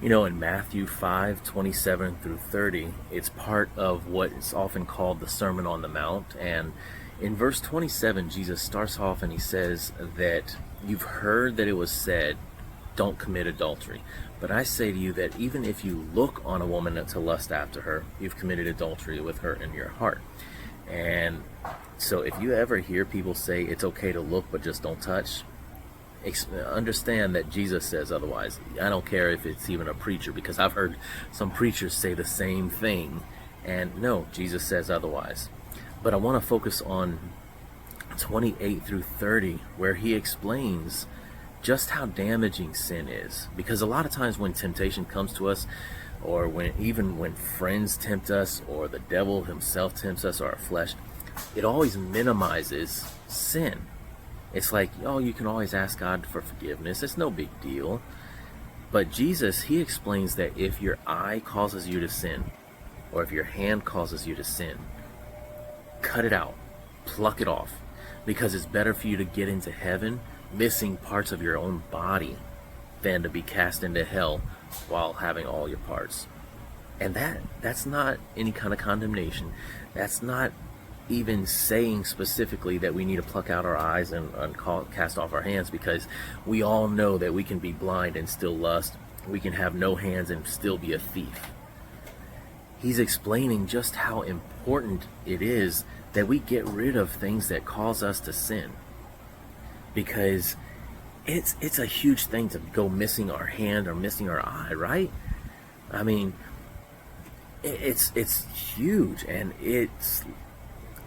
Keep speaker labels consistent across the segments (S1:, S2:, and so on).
S1: You know, in Matthew 5:27 through 30, it's part of what is often called the Sermon on the Mount. And in verse 27, Jesus starts off and he says that you've heard that it was said, don't commit adultery. But I say to you that even if you look on a woman to lust after her, you've committed adultery with her in your heart. And so if you ever hear people say it's okay to look but just don't touch, understand that Jesus says otherwise. I don't care if it's even a preacher, because I've heard some preachers say the same thing, and no, Jesus says otherwise. But I want to focus on 28 through 30, where he explains just how damaging sin is. Because a lot of times when temptation comes to us, or even when friends tempt us, or the devil himself tempts us, or our flesh, it always minimizes sin. It's like, oh, you can always ask God for forgiveness. It's no big deal. But Jesus, he explains that if your eye causes you to sin, or if your hand causes you to sin, cut it out. Pluck it off. Because it's better for you to get into heaven missing parts of your own body than to be cast into hell while having all your parts. And that's not any kind of condemnation. That's not even saying specifically that we need to pluck out our eyes and cast off our hands, because we all know that we can be blind and still lust. We can have no hands and still be a thief. He's explaining just how important it is that we get rid of things that cause us to sin, because it's a huge thing to go missing our hand or missing our eye, right? I mean, it's huge, and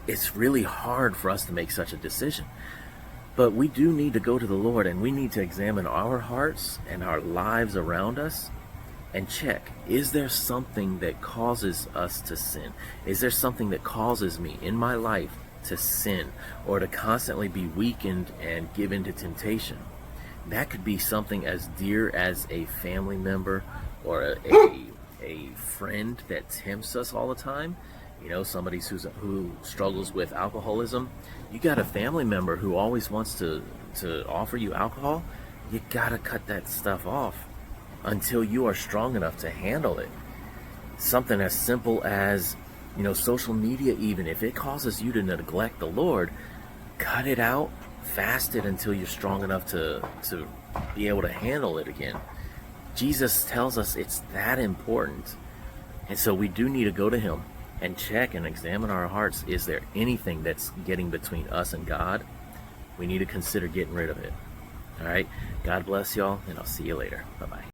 S1: it's really hard for us to make such a decision. But we do need to go to the Lord, and we need to examine our hearts and our lives around us and check, is there something that causes us to sin? Is there something that causes me in my life to sin, or to constantly be weakened and give in to temptation? That could be something as dear as a family member, or a friend that tempts us all the time. You know, somebody who struggles with alcoholism. You got a family member who always wants to offer you alcohol. You gotta cut that stuff off until you are strong enough to handle it. Something as simple as, you know, social media, even if it causes you to neglect the Lord, cut it out, fast it until you're strong enough to be able to handle it again. Jesus tells us it's that important. And so we do need to go to him and check and examine our hearts. Is there anything that's getting between us and God? We need to consider getting rid of it. All right. God bless y'all, and I'll see you later. Bye-bye.